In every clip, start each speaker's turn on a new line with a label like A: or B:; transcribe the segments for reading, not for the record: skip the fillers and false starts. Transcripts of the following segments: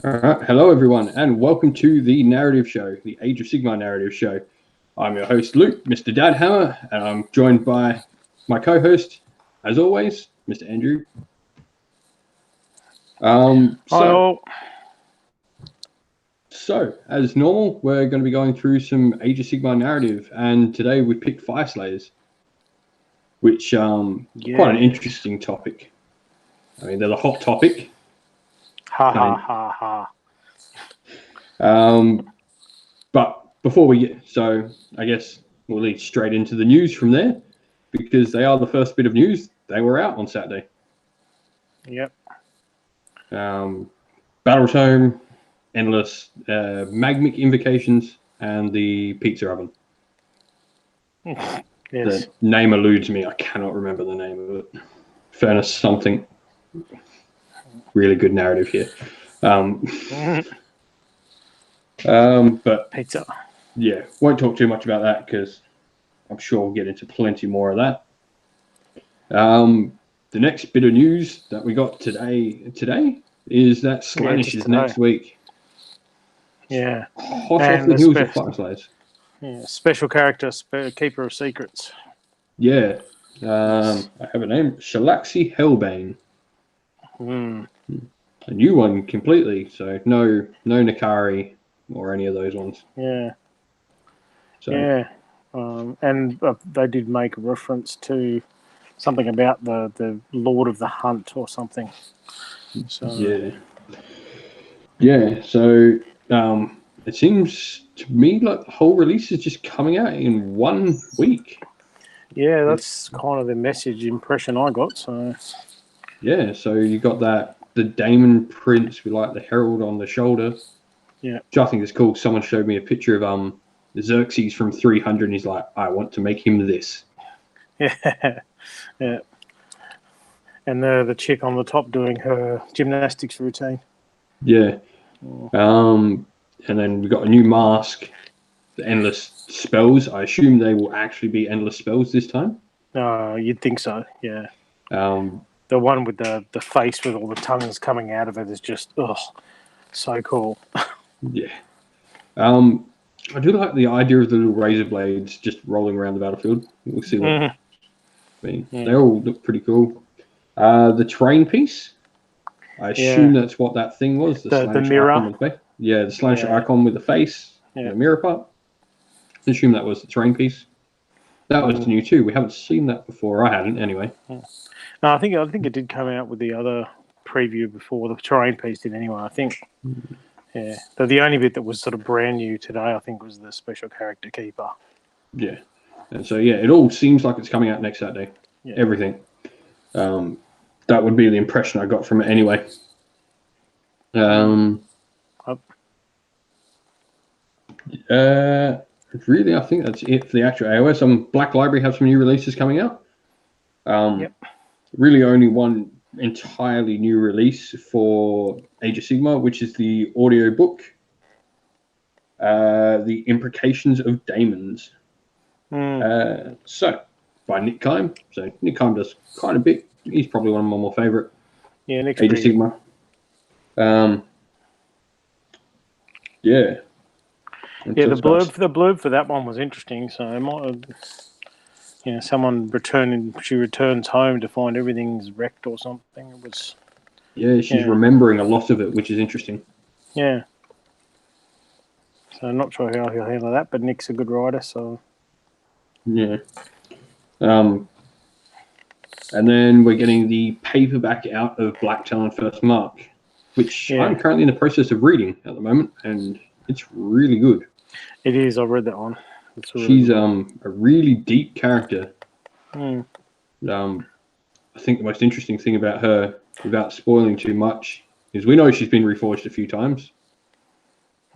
A: All right. Hello, everyone, and welcome to the narrative show, the Age of Sigmar narrative show. I'm your host, Luke, Mr. Dadhammer, and I'm joined by my co-host, as always, Mr. Andrew. So, as normal, we're going to be going through some Age of Sigmar narrative, and today we picked Fyreslayers, which quite an interesting topic. I mean, they're the hot topic.
B: Ha.
A: But before we get, so I guess we'll lead straight into the news from there, because they are the first bit of news. They were out on Saturday.
B: Yep.
A: Battletome, Endless, Magmic Invocations, and the Pizza Oven.
B: Yes.
A: The name eludes me. I cannot remember the name of it. Furnace something. Really good narrative here. But
B: Pizza.
A: Yeah, won't talk too much about that because I'm sure we'll get into plenty more of that. The next bit of news that we got today is that Slaanesh is next week.
B: Yeah.
A: Hot off the heels of Fyreslayers.
B: Yeah, special character, Keeper of Secrets.
A: Yeah. I have a name, Shalaxi Hellbane. A new one completely, so no Nakari or any of those ones.
B: Yeah.
A: So.
B: Yeah. And they did make a reference to something about the Lord of the Hunt or something. So.
A: Yeah. So it seems to me like the whole release is just coming out in 1 week.
B: Yeah, that's kind of the message impression I got. So.
A: Yeah. So you got the Daemon Prince with like the herald on the shoulder.
B: Yeah.
A: Which I think is cool. Someone showed me a picture of Xerxes from 300, and he's like, I want to make him this.
B: Yeah. Yeah. And the chick on the top doing her gymnastics routine.
A: Yeah. And then we got a new mask, the endless spells. I assume they will actually be endless spells this time.
B: You'd think so, yeah.
A: The
B: one with the face with all the tongues coming out of it is just, so cool.
A: Yeah. I do like the idea of the little razor blades just rolling around the battlefield. We'll see what. I mean, they all look pretty cool. The terrain piece. I assume that's what that thing was.
B: The mirror.
A: Icon with the face. Yeah, the Slaanesh icon with the face. Yeah. The mirror part. I assume that was the terrain piece. That was new too. We haven't seen that before. I hadn't anyway.
B: No, I think it did come out with the other preview before the terrain piece did anyway. I think. Yeah, the only bit that was sort of brand new today, I think, was the special character keeper.
A: Yeah, and so it all seems like it's coming out next Saturday. Yeah. Everything. That would be the impression I got from it anyway. Really, I think that's it for the actual AoS. Black Library have some new releases coming out. Really only one entirely new release for Age of Sigmar, which is the audio book, The Imprecations of Daemons. So, by Nick Kime. So, Nick Kime does quite a bit. He's probably one of my more favourite
B: Nick's
A: Age of Sigmar. Yeah.
B: Yeah, the blurb for that one was interesting. So it might have, someone she returns home to find everything's wrecked or something. It was.
A: Yeah, she's remembering a lot of it, which is interesting.
B: Yeah. So I'm not sure how he'll handle that, but Nick's a good writer, so.
A: Yeah. And then we're getting the paperback out of Black Talon First Mark, which I'm currently in the process of reading at the moment, and it's really good.
B: It is. I've read that one.
A: She's a really deep character. I think the most interesting thing about her, without spoiling too much, is we know she's been reforged a few times,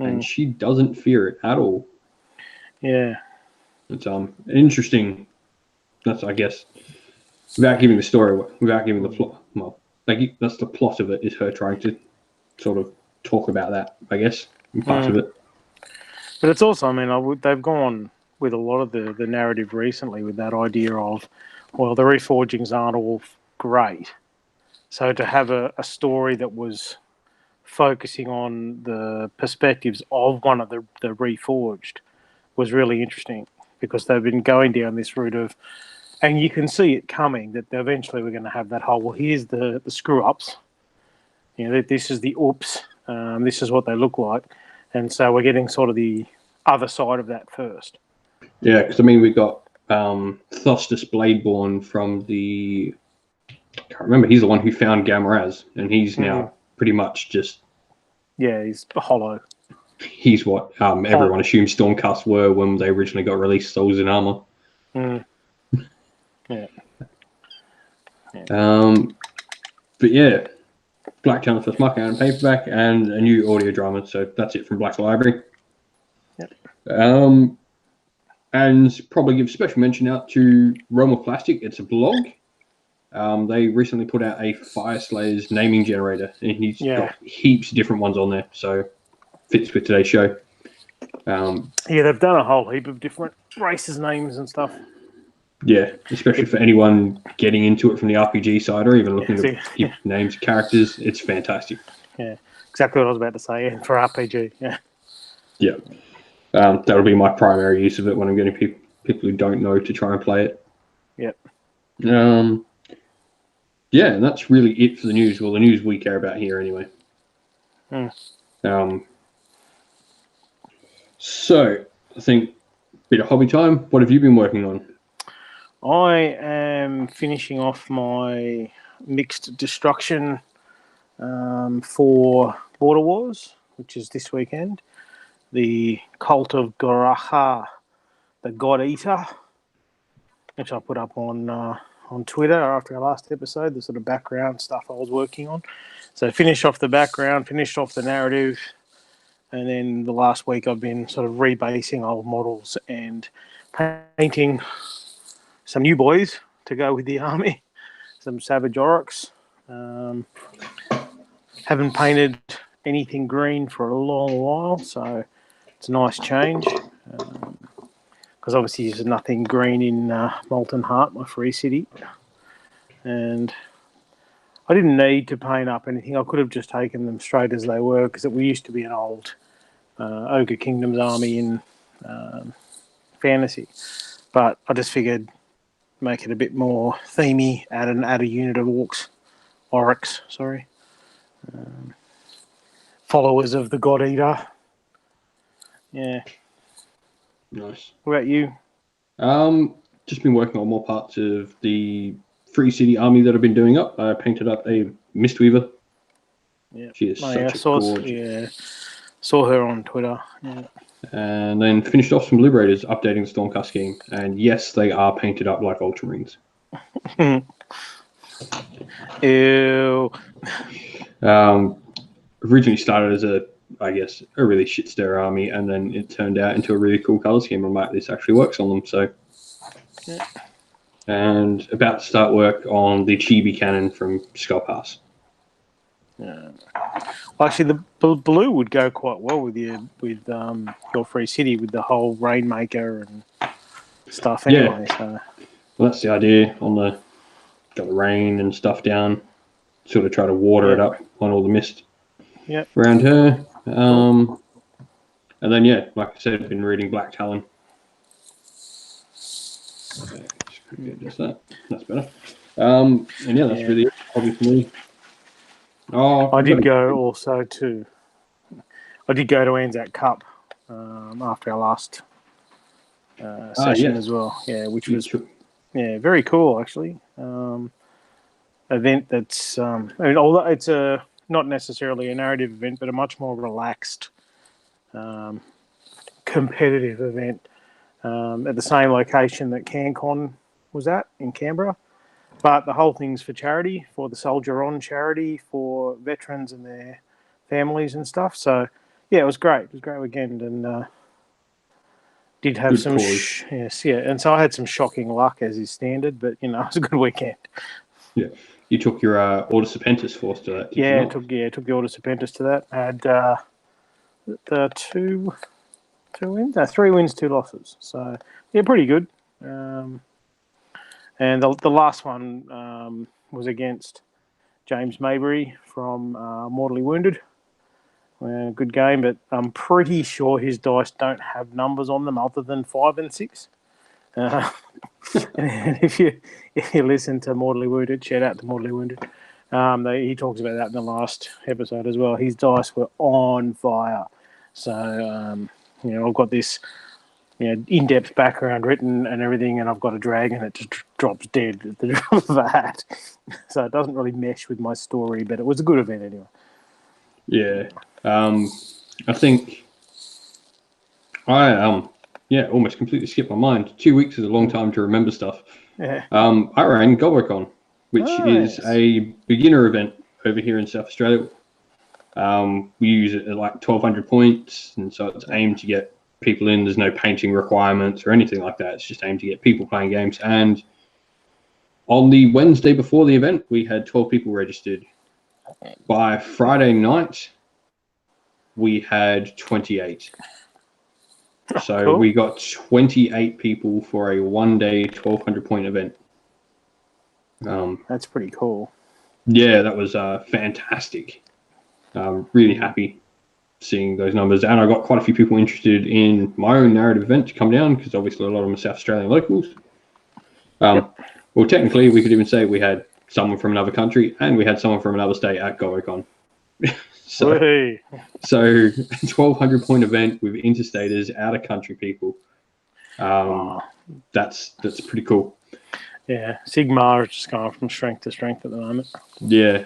A: and she doesn't fear it at all.
B: Yeah.
A: It's interesting. That's, I guess, without giving the story, without giving the plot. Well, that's the plot of it, is her trying to sort of talk about that, I guess, in parts of it.
B: But it's also, I mean, they've gone with a lot of the narrative recently with that idea of, well, the reforgings aren't all great. So to have a story that was focusing on the perspectives of one of the Reforged was really interesting, because they've been going down this route of, and you can see it coming, that eventually we're going to have that whole, well, here's the screw ups, this is the oops, this is what they look like, and so we're getting sort of the other side of that first.
A: Yeah, because I mean, we got Thostus Bladeborn from the, I can't remember, he's the one who found Gamraz, and he's now pretty much just,
B: he's hollow.
A: He's what everyone assumed Stormcast were when they originally got released, Souls in Armor.
B: Yeah.
A: But yeah, Black Channel first market out in paperback and a new audio drama. So that's it from Black Library.
B: Yep.
A: And probably give special mention out to Roma Plastic. It's a blog. They recently put out a Fyreslayers naming generator, and he's got heaps of different ones on there. So fits with today's show.
B: They've done a whole heap of different races, names, and stuff.
A: Yeah, especially for anyone getting into it from the RPG side, or even looking to keep names of characters. It's fantastic.
B: Yeah, exactly what I was about to say. For RPG,
A: yeah. That'll be my primary use of it when I'm getting people who don't know to try and play it.
B: Yep.
A: Yeah, and that's really it for the news. Well, the news we care about here anyway. So, I think a bit of hobby time. What have you been working on?
B: I am finishing off my mixed destruction for Border Wars, which is this weekend. The Cult of Goraha, the God Eater, which I put up on Twitter after our last episode, the sort of background stuff I was working on. So finished off the background, finished off the narrative, and then the last week I've been sort of rebasing old models and painting some new boys to go with the army, some Savage Oryx. Haven't painted anything green for a long while, so it's a nice change. Because obviously there's nothing green in Molten Heart, my free city. And I didn't need to paint up anything. I could have just taken them straight as they were, because we used to be an old Ogre Kingdoms army in fantasy. But I just figured make it a bit more themey, add a unit of Oryx, followers of the God Eater. Yeah.
A: Nice.
B: What about you?
A: Just been working on more parts of the Free City army that I've been doing up. I painted up a Mistweaver.
B: Yeah.
A: She is gorgeous.
B: Yeah. Saw her on Twitter. Yeah.
A: And then finished off some Liberators, updating the Stormcast scheme. And yes, they are painted up like Ultramarines.
B: Ew.
A: Originally started as a really shit stir army, and then it turned out into a really cool color scheme. I'm like, this actually works on them. So, and about to start work on the Chibi cannon from Skull Pass.
B: Yeah. Well, actually, the blue would go quite well with your free city, with the whole Rainmaker and stuff. Anyway, so
A: well, that's the idea. Got the rain and stuff down. Sort of try to water it up on all the mist. Around her. And then, like I said, I've been reading Black Talon. Just that. That's better. And that's really it, probably for me.
B: I did go to Anzac Cup after our last session as well. Yeah, which was very cool actually. Event that's although it's not necessarily a narrative event, but a much more relaxed competitive event at the same location that CanCon was at in Canberra. But the whole thing's for charity, for the Soldier On charity, for veterans and their families and stuff. So, it was great. It was a great weekend, and did have good some... And so I had some shocking luck, as is standard, but, it was a good weekend. Yeah.
A: You took your Order Serpentis force to that,
B: I took the Order Serpentis to that. I had the 3 wins, 2 losses. So, pretty good. And the last one was against James Maybury from Mortally Wounded. Good game, but I'm pretty sure his dice don't have numbers on them other than 5 and 6. And if you listen to Mortally Wounded, shout out to Mortally Wounded, he talks about that in the last episode as well. His dice were on fire. So, I've got this in-depth background written and everything, and I've got a dragon that just drops dead at the drop of a hat. So it doesn't really mesh with my story, but it was a good event anyway.
A: Yeah. I think I almost completely skipped my mind. 2 weeks is a long time to remember stuff.
B: Yeah.
A: I ran GoboCon, which is a beginner event over here in South Australia. We use it at like 1,200 points, and so it's aimed to get people in. There's no painting requirements or anything like that. It's just aimed to get people playing games. And on the Wednesday before the event, we had 12 people registered. By Friday night, we had 28. So
B: cool.
A: We got 28 people for a one-day 1,200 point event.
B: That's pretty cool.
A: Yeah, that was fantastic. Really happy seeing those numbers, and I got quite a few people interested in my own narrative event to come down, because obviously a lot of them are South Australian locals. Well, technically, we could even say we had someone from another country and we had someone from another state at GoboCon. So 1,200 point event with interstaters, out of country people. That's pretty cool.
B: Yeah, Sigmar is just going from strength to strength at the moment.
A: Yeah.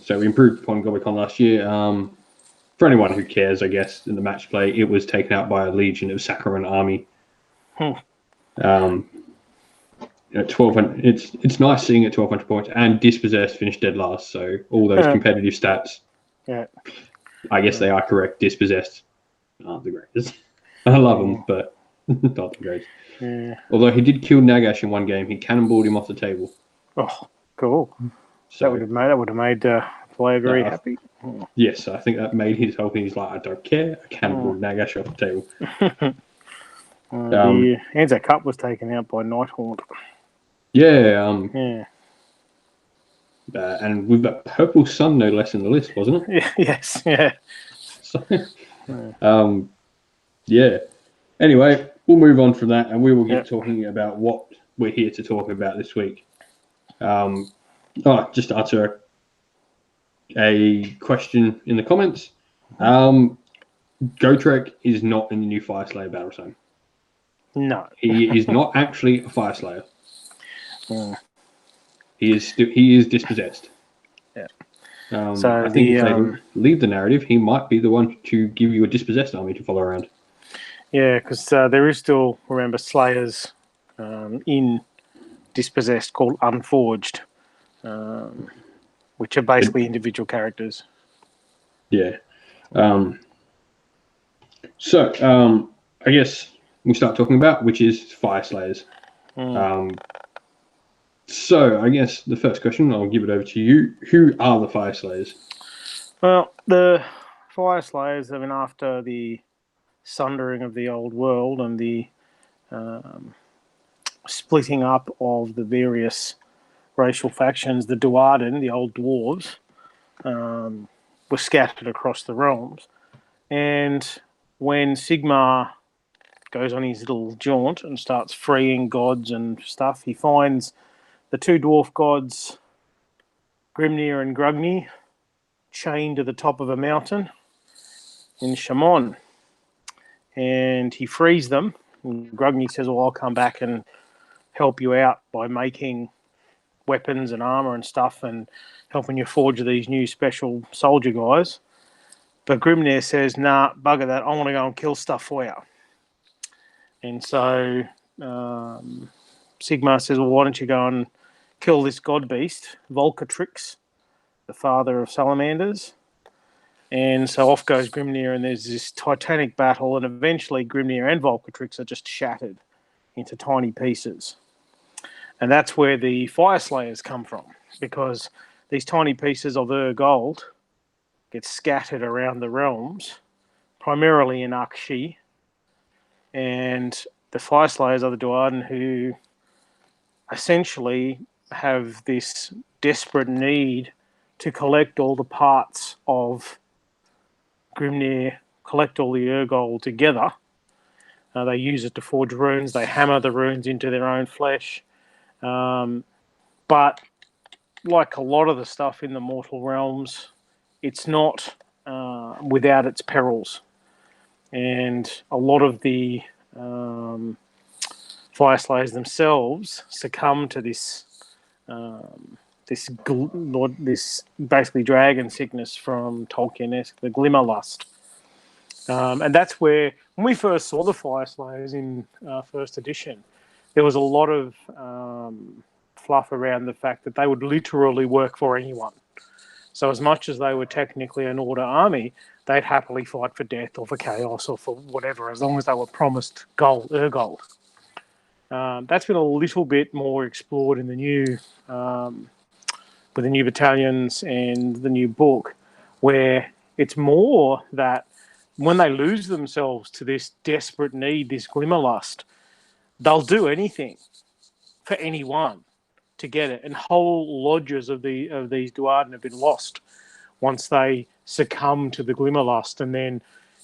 A: So we improved upon GoboCon last year. For anyone who cares, I guess, in the match play, it was taken out by a legion of Saccharin army. 1,200. It's nice seeing it 1,200 points, and Dispossessed finished dead last. So all those competitive stats. Yeah. I guess they are correct. Dispossessed aren't the greatest. I love them, but not the greatest.
B: Yeah.
A: Although he did kill Nagash in one game, he cannonballed him off the table.
B: Oh, cool! So, that would have made the player very happy.
A: Yes, I think that made his whole thing. He's like, I don't care. I cannonballed Nagash off the table.
B: The Anzac Cup was taken out by Nighthaunt.
A: Yeah. And with that Purple Sun, no less in the list, wasn't it?
B: Yes. Yeah.
A: So, yeah. Anyway, we'll move on from that, and we will get talking about what we're here to talk about this week. Just to answer a question in the comments. Gotrek is not in the new Fyreslayer battle zone.
B: No.
A: He is not actually a Fyreslayer. He is dispossessed.
B: Yeah.
A: So I think if they leave the narrative, he might be the one to give you a dispossessed army to follow around.
B: Yeah, because there is still, remember, Slayers in Dispossessed called Unforged, which are basically individual characters.
A: Yeah. So I guess we'll start talking about which is Fyreslayers. So I guess the first question, I'll give it over to you. Who are the Fyreslayers?
B: Well, the Fyreslayers have been after the sundering of the old world and the splitting up of the various racial factions. The Duarden, the old dwarves, were scattered across the realms. And when Sigmar goes on his little jaunt and starts freeing gods and stuff, he finds the two dwarf gods, Grimnir and Grugni, chained to the top of a mountain in Shamon. And he frees them. And Grugni says, well, I'll come back and help you out by making weapons and armor and stuff and helping you forge these new special soldier guys. But Grimnir says, nah, bugger that. I want to go and kill stuff for you. And so Sigmar says, well, why don't you go and kill this god beast, Volcatrix, the father of salamanders. And so off goes Grimnir, and there's this titanic battle, and eventually Grimnir and Volcatrix are just shattered into tiny pieces. And that's where the Fyreslayers come from, because these tiny pieces of gold get scattered around the realms, primarily in Akshi. And the Fyreslayers are the Duarden who essentially have this desperate need to collect all the parts of Grimnir collect all the Urgold together. They use it to forge runes. They hammer the runes into their own flesh. But like a lot of the stuff in the mortal realms, it's not without its perils. And a lot of the Fyreslayers themselves succumb to this this basically dragon sickness from Tolkien-esque, the Glimmerlust. And that's where, when we first saw the Fyreslayers in first edition, there was a lot of fluff around the fact that they would literally work for anyone. So as much as they were technically an Order army, they'd happily fight for death or for chaos or for whatever, as long as they were promised Urgold. That's been a little bit more explored in the new, with the new battalions and the new book, where it's more that when they lose themselves to this desperate need, this Glimmerlust, they'll do anything for anyone to get it. And whole lodges of these Duarden have been lost once they succumb to the Glimmerlust, and then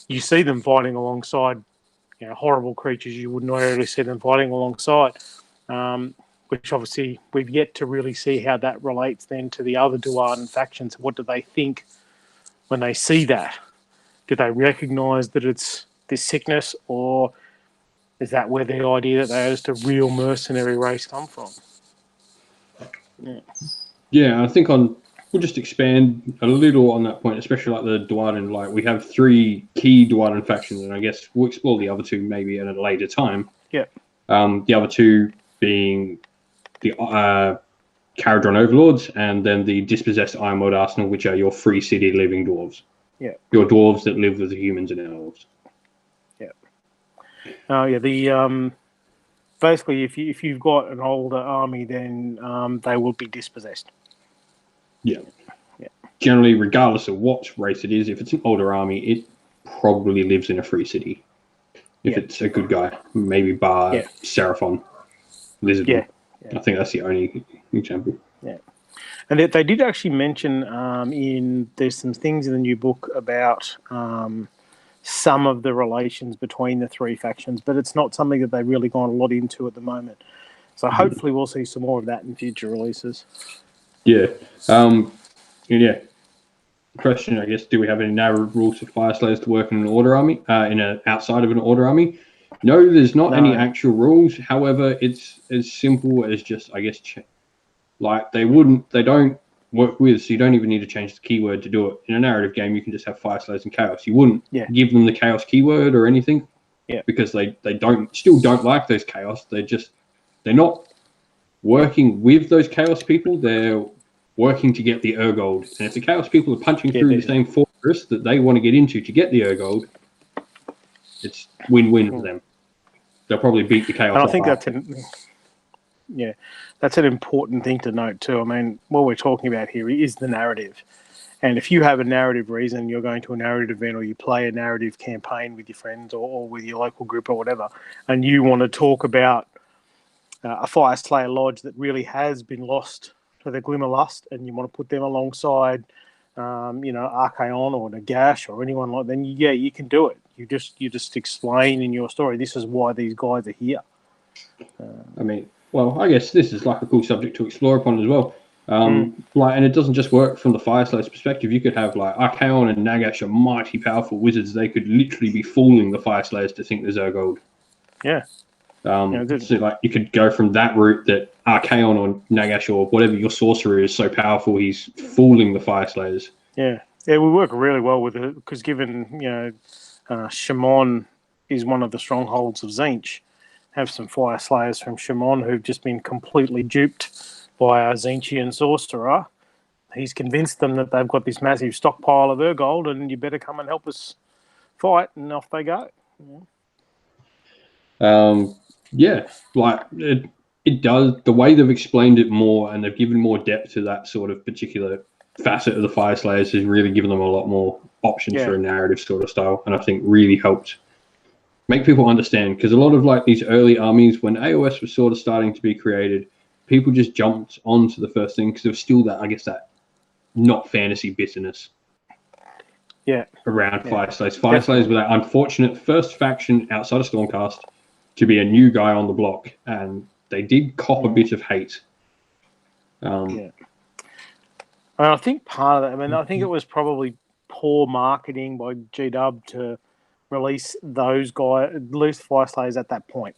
B: you see them fighting alongside, horrible creatures you wouldn't ordinarily see them fighting alongside. Which obviously we've yet to really see how that relates then to the other Duarden factions. What do they think when they see that? Do they recognise that it's this sickness, or is that where the idea that they are just a real mercenary race come from?
A: Yeah, I think we'll just expand a little on that point, especially like the Duarden. Like, we have 3 key Duarden factions, and I guess we'll explore the other 2 maybe at a later time.
B: Yeah.
A: The other 2 being the Caradron Overlords, and then the Dispossessed Ironwood Arsenal, which are your free city living dwarves.
B: Yeah.
A: Your dwarves that live with the humans and elves.
B: Yeah. The basically, if you've got an older army, then they will be dispossessed.
A: Yeah. Generally, regardless of what race it is, if it's an older army, it probably lives in a free city. If it's a good guy, maybe bar Seraphon, Lizard.
B: Yeah.
A: I think that's the only example.
B: Yeah. And they did actually mention there's some things in the new book about some of the relations between the 3 factions, but it's not something that they've really gone a lot into at the moment. So hopefully we'll see some more of that in future releases.
A: Yeah. Question, I guess, do we have any narrow rules for Fyreslayers to work in an Order army, outside of an Order army? No, there's not any actual rules. However, it's as simple as just, I guess, like they don't work with, so you don't even need to change the keyword to do it. In a narrative game, you can just have Fyreslayers and Chaos. You wouldn't give them the Chaos keyword or anything, because they still don't like those Chaos. They're not working with those Chaos people. They're working to get the Urgold. And if the Chaos people are punching through the same fortress that they want to get into to get the Urgold, it's win-win for them. They'll probably beat the Chaos.
B: And I think that's an important thing to note too. I mean, what we're talking about here is the narrative. And if you have a narrative reason, you're going to a narrative event, or you play a narrative campaign with your friends or with your local group or whatever, and you want to talk about a Fyreslayer lodge that really has been lost to the Glimmerlust, and you want to put them alongside, Archaon or Nagash or anyone like that, then you can do it. You just explain in your story, this is why these guys are here.
A: I guess this is like a cool subject to explore upon as well. And it doesn't just work from the Fyreslayers perspective. You could have like Archaon and Nagash are mighty powerful wizards. They could literally be fooling the Fyreslayers to think there's Urgold.
B: Yeah.
A: So like you could go from that route that Archaon or Nagash or whatever your sorcerer is so powerful, he's fooling the Fyreslayers.
B: Yeah, it would work really well with it, because given Shimon is one of the strongholds of Tzeentch, have some Fyreslayers from Shimon who've just been completely duped by a Tzeentchian sorcerer. He's convinced them that they've got this massive stockpile of Urgold, and you better come and help us fight, and off they go.
A: It does. The way they've explained it more, and they've given more depth to that sort of particular facet of the Fyreslayers, has really given them a lot more options for a narrative sort of style, and I think really helped make people understand, because a lot of like these early armies, when AoS was sort of starting to be created, people just jumped onto the first thing because there was still that, I guess, that not fantasy bitterness. around Fyreslayers. Fyreslayers were that unfortunate first faction outside of Stormcast to be a new guy on the block, and they did cop a bit of hate.
B: And I think part of that, I think it was probably poor marketing by G-Dub to release those guys, release Fyreslayers at that point,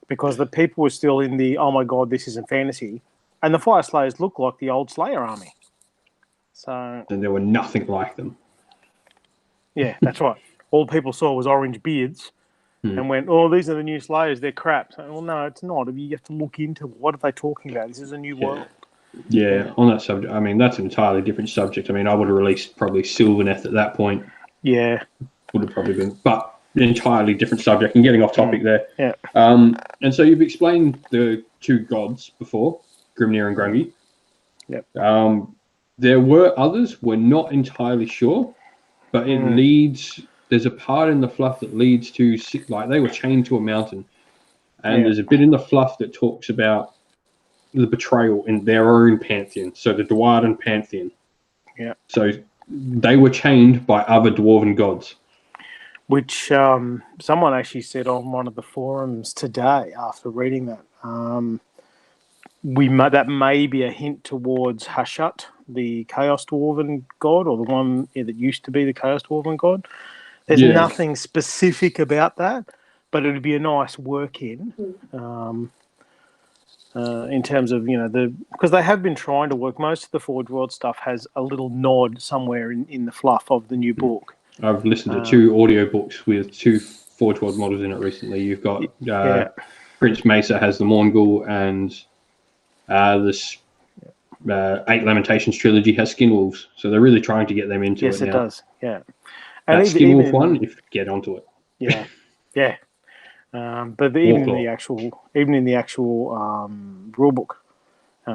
B: because the people were still in the, oh my god, this isn't fantasy, and the Fyreslayers look like the old Slayer army. So,
A: and there were nothing like them.
B: Yeah, that's right. All people saw was orange beards and went, oh, these are the new Slayers, they're crap. So, well, no, it's not. You have to look into what are they talking about. This is a new world.
A: Yeah, on that subject, that's an entirely different subject. I would have released probably Sylvaneth at that point.
B: Yeah.
A: Would have probably been, but an entirely different subject and getting off topic there.
B: Yeah.
A: And so you've explained the two gods before, Grimnir and Grungy.
B: Yep.
A: There were others, we're not entirely sure, but it leads, there's a part in the fluff that leads to, like, they were chained to a mountain. And there's a bit in the fluff that talks about the betrayal in their own pantheon, so the Dwarven pantheon.
B: Yeah.
A: So they were chained by other Dwarven gods.
B: Which someone actually said on one of the forums today after reading that. That may be a hint towards Hashut, the Chaos Dwarven god, or the one that used to be the Chaos Dwarven god. There's nothing specific about that, but it would be a nice work in terms of, because they have been trying to work. Most of the Forge World stuff has a little nod somewhere in the fluff of the new book. I've
A: listened to two audiobooks with two Forge World models in it recently. You've got Prince Mesa has the Morngul, and this Eight Lamentations trilogy has Skinwolves. So they're really trying to get them into it now. Yes, it
B: does, yeah.
A: And that Skinwolf one, if you get onto it.
B: Yeah, yeah. But even in the actual rule book,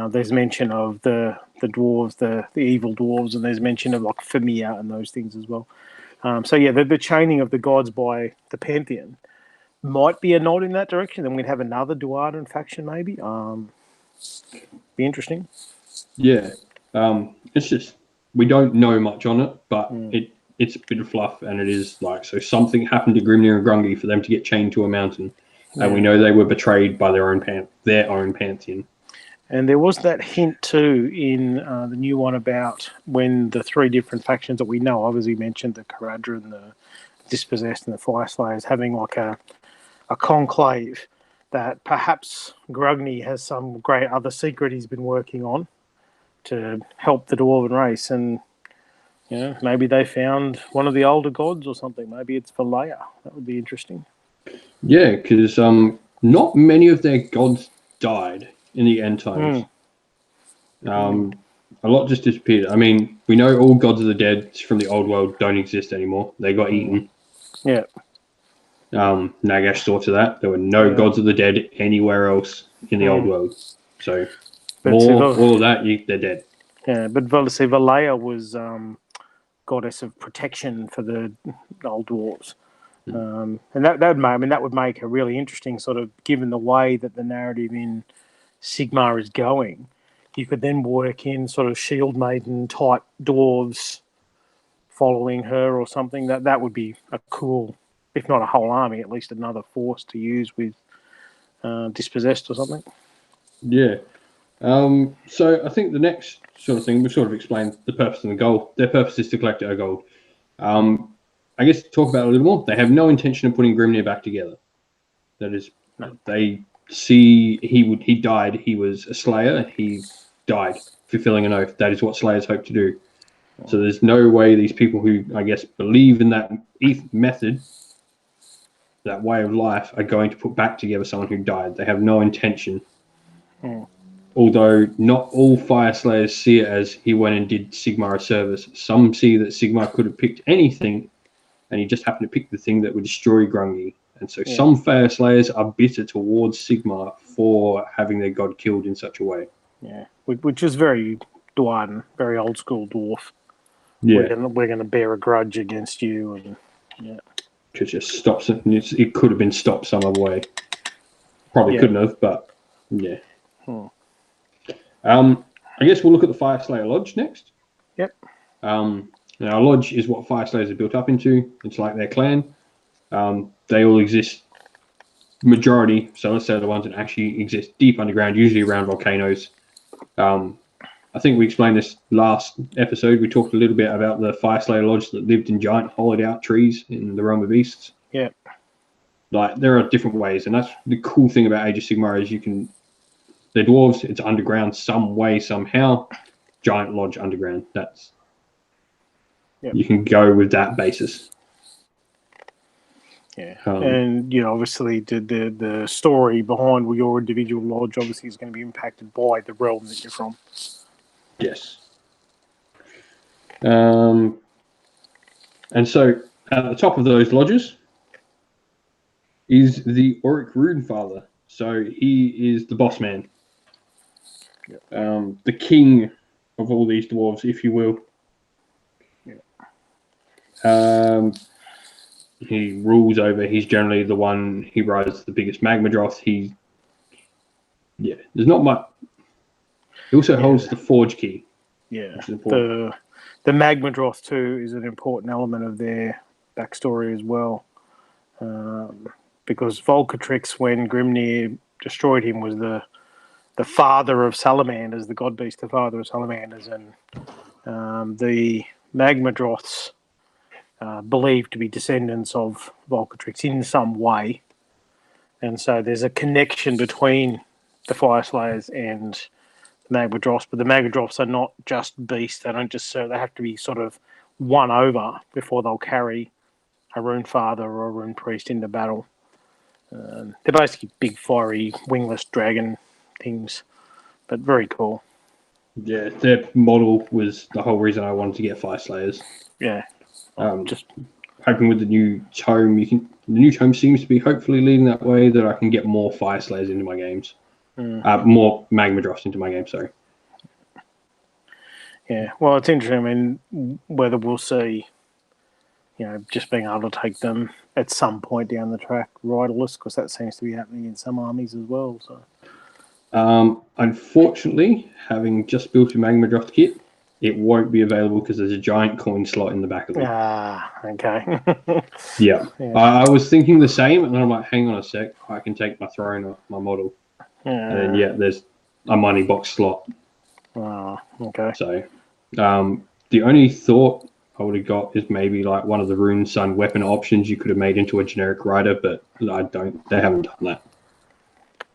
B: there's mention of the dwarves, the evil dwarves, and there's mention of like Femia and those things as well. So the chaining of the gods by the pantheon might be a nod in that direction. Then we'd have another Dwarven faction, maybe. Be interesting.
A: Yeah, it's just we don't know much on it, but it's a bit of fluff, and it is like, so something happened to Grimnir and Grungy for them to get chained to a mountain, and we know they were betrayed by their own pantheon.
B: And there was that hint too in the new one about when the three different factions that we know of, as we mentioned, the Caradhran, the Dispossessed, and the Fyreslayers, having like a conclave, that perhaps Grugny has some great other secret he's been working on to help the Dwarven race, and maybe they found one of the older gods or something. Maybe it's Valaya. That would be interesting.
A: Yeah, because not many of their gods died in the end times. A lot just disappeared. We know all gods of the dead from the old world don't exist anymore. They got eaten.
B: Yeah.
A: Nagash saw to that. There were no gods of the dead anywhere else in the old world. So all of that, they're dead.
B: Yeah, but Valaya was goddess of protection for the old dwarves. And that would make a really interesting sort of, given the way that the narrative in Sigmar is going, you could then work in sort of shield maiden type dwarves following her or something. That would be a cool, if not a whole army, at least another force to use with Dispossessed or something.
A: Yeah. So I think the next sort of thing, we've sort of explained the purpose and the goal. Their purpose is to collect our gold. I guess to talk about it a little more, they have no intention of putting Grimnir back together. That is, they see he died. He was a Slayer. He died fulfilling an oath. That is what Slayers hope to do. So there's no way these people who, I guess, believe in that method, that way of life, are going to put back together someone who died. They have no intention. Although not all Fyreslayers see it as he went and did Sigmar a service. Some see that Sigmar could have picked anything, and he just happened to pick the thing that would destroy Grungy. And so some Fyreslayers are bitter towards Sigmar for having their god killed in such a way.
B: Yeah, which is very Dwarven, very old school dwarf.
A: Yeah,
B: we're gonna bear a grudge against you, and
A: to just stop something. It could have been stopped some other way. Probably couldn't have, but yeah. I guess we'll look at the Fyreslayer Lodge next.
B: Yep.
A: Now, a lodge is what Fyreslayers are built up into. It's like their clan. They all exist, majority, so let's say the ones that actually exist deep underground, usually around volcanoes. I think we explained this last episode. We talked a little bit about the Fyreslayer lodge that lived in giant hollowed out trees in the realm of beasts.
B: Yeah.
A: Like, there are different ways, and that's the cool thing about Age of Sigmar is the dwarves, it's underground some way, somehow. Giant lodge underground. That's you can go with that basis.
B: Yeah, and obviously the story behind your individual lodge obviously is going to be impacted by the realm that you're from.
A: Yes. And so at the top of those lodges is the Auric Runefather. So he is the boss man, the king of all these dwarves, if you will. He rules over. He's generally the one. He rides the biggest magma dross. There's not much. He also holds the forge key.
B: Yeah, the magma dross too is an important element of their backstory as well, because Volcatrix, when Grimnir destroyed him, was the father of salamanders, the god beast, the father of salamanders, and the magma droths. Believed to be descendants of Volcatrix in some way. And so there's a connection between the Fyreslayers and the Magmadroths, but the Magmadroths are not just beasts. They don't just serve, they have to be sort of won over before they'll carry a Rune Father or a Rune Priest into battle. They're basically big, fiery, wingless dragon things, but very cool.
A: Yeah, their model was the whole reason I wanted to get Fyreslayers.
B: Yeah.
A: Just hoping with the new tome, the new tome seems to be hopefully leading that way, that I can get more Fyreslayers into my games, more Magmadroths into my game. Sorry.
B: Yeah, well, it's interesting. I mean, whether we'll see, just being able to take them at some point down the track riderless, because that seems to be happening in some armies as well. So,
A: unfortunately, having just built a Magmadroth kit, it won't be available because there's a giant coin slot in the back of it.
B: Okay.
A: Yeah. I was thinking the same, and then I'm like, hang on a sec, I can take my throne off my model. And then, there's a money box slot.
B: Oh, okay.
A: So, the only thought I would have got is maybe like one of the Rune Sun weapon options you could have made into a generic rider, but they haven't done that.